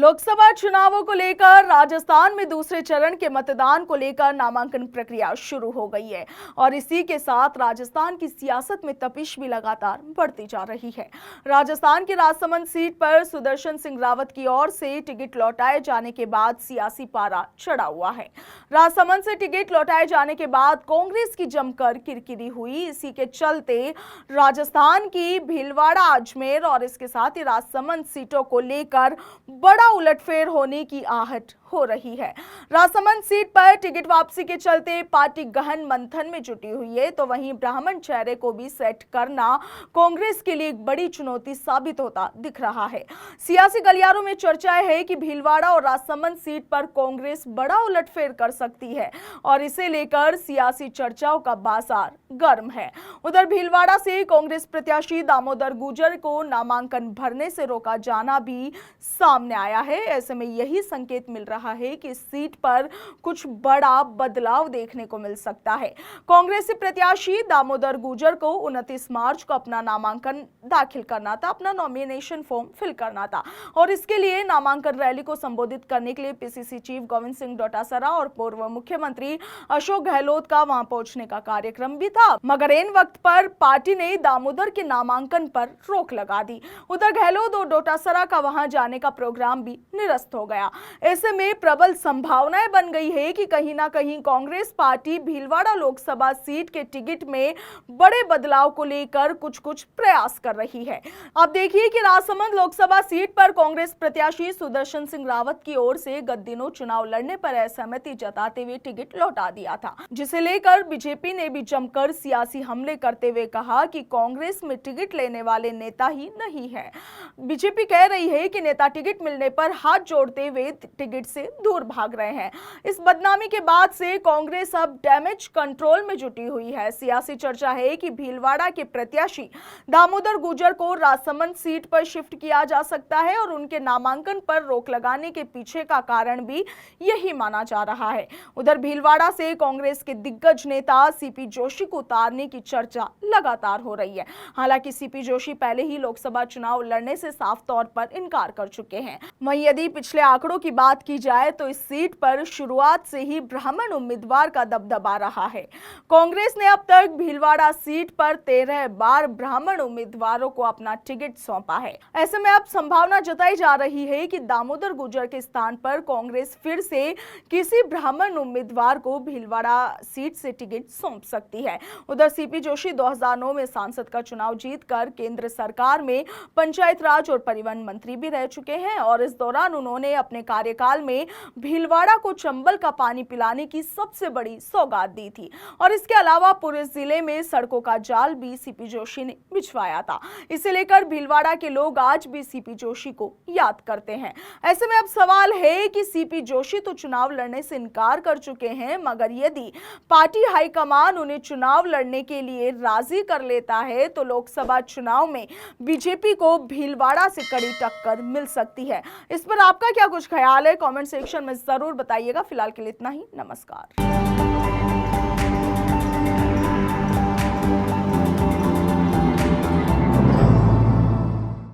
लोकसभा चुनावों को लेकर राजस्थान में दूसरे चरण के मतदान को लेकर नामांकन प्रक्रिया शुरू हो गई है और इसी के साथ राजस्थान की सियासत में तपिश भी लगातार बढ़ती जा रही है। राजस्थान की राजसमंद सीट पर सुदर्शन सिंह रावत की ओर से टिकट लौटाए जाने के बाद सियासी पारा चढ़ा हुआ है। राजसमंद से टिकट लौटाए जाने के बाद कांग्रेस की जमकर किरकिरी हुई। इसी के चलते राजस्थान की भीलवाड़ा, अजमेर और इसके साथ ही राजसमंद सीटों को लेकर बड़ा उलटफेर होने की आहट हो रही है। राजसमंद सीट पर टिकट वापसी के चलते पार्टी गहन मंथन में जुटी हुई है, तो वहीं ब्राह्मण चेहरे को भी सेट करना कांग्रेस के लिए एक बड़ी चुनौती साबित होता दिख रहा है। सियासी गलियारों में चर्चा है कि भीलवाड़ा और राजसमंद सीट पर कांग्रेस बड़ा उलटफेर कर सकती है और इसे लेकर सियासी चर्चाओं का बाजार गर्म है। उधर भीलवाड़ा से कांग्रेस प्रत्याशी दामोदर गुर्जर को नामांकन भरने से रोका जाना भी सामने आया है। ऐसे में यही संकेत मिल रहा है कि इस सीट पर कुछ बड़ा बदलाव देखने को मिल सकता है। कांग्रेसी प्रत्याशी दामोदर गुर्जर को 29 मार्च को अपना नामांकन दाखिल करना था, अपना नॉमिनेशन फॉर्म फिल करना था और इसके लिए नामांकन रैली को संबोधित करने के लिए पीसीसी चीफ गोविंद सिंह डोटासरा और पूर्व मुख्यमंत्री अशोक गहलोत का वहां पहुंचने का कार्यक्रम भी था, मगर इन वक्त पर पार्टी ने दामोदर के नामांकन पर रोक लगा दी। उधर गहलोत और डोटासरा का वहां जाने का प्रोग्राम भी निरस्त हो गया। ऐसे में प्रबल संभावनाएं बन गई है कि कहीं ना कहीं कांग्रेस पार्टी भीलवाड़ा लोकसभा सीट के टिकट में बड़े बदलाव को लेकर कुछ प्रयास कर रही है। अब देखिए कि राजसमंद लोकसभा सीट पर कांग्रेस प्रत्याशी सुदर्शन सिंह रावत की ओर से गत दिनों चुनाव लड़ने पर असहमति जताते हुए टिकट लौटा दिया था, जिसे लेकर बीजेपी ने भी जमकर सियासी हमले करते हुए कहा कि कांग्रेस में टिकट लेने वाले नेता ही नहीं है। बीजेपी कह रही है कि नेता टिकट मिलने पर हाथ जोड़ते हुए टिकट से दूर भाग रहे हैं। इस बदनामी के बाद से कांग्रेस अब डैमेज कंट्रोल में जुटी हुई है। सियासी चर्चा है कि भीलवाड़ा के प्रत्याशी दामोदर गुर्जर को राजसमंद सीट पर शिफ्ट किया जा सकता है और उनके नामांकन पर रोक लगाने के पीछे का कारण भी यही माना जा रहा है। उधर भीलवाड़ा से कांग्रेस के दिग्गज नेता सीपी जोशी को उतारने की चर्चा लगातार हो रही है। हालांकि सीपी जोशी पहले ही लोकसभा चुनाव लड़ने से साफ तौर पर इनकार कर चुके हैं। वहीं यदि पिछले आंकड़ों की बात की जाए तो इस सीट पर शुरुआत से ही ब्राह्मण उम्मीदवार का दबदबा रहा है। कांग्रेस ने अब तक भीलवाड़ा सीट पर 13 बार ब्राह्मण उम्मीदवारों को अपना टिकट सौंपा है। ऐसे में अब संभावना जताई जा रही है कि दामोदर गुर्जर के स्थान पर कांग्रेस फिर से किसी ब्राह्मण उम्मीदवार को भीलवाड़ा सीट से टिकट सौंप सकती है। उधर सीपी जोशी 2009 में सांसद का चुनाव जीतकर केंद्र सरकार में पंचायत राज और परिवहन मंत्री भी रह चुके हैं और इस दौरान उन्होंने अपने कार्यकाल में भीलवाड़ा को चंबल का पानी पिलाने की सबसे बड़ी सौगात दी थी और इसके अलावा पूरे जिले में सड़कों का जाल भी सीपी जोशी ने बिछवाया था। इसे लेकर भीलवाड़ा के लोग आज भी सीपी जोशी को याद करते हैं। ऐसे में अब सवाल है कि सीपी जोशी तो चुनाव लड़ने से इनकार कर चुके हैं, मगर यदि पार्टी हाईकमान उन्हें चुनाव लड़ने के लिए राजी कर लेता है तो लोकसभा चुनाव में बीजेपी को भीलवाड़ा से कड़ी टक्कर मिल सकती है। इस पर आपका क्या कुछ ख्याल है? कमेंट सेक्शन में जरूर बताइएगा। फिलहाल के लिए इतना ही। नमस्कार।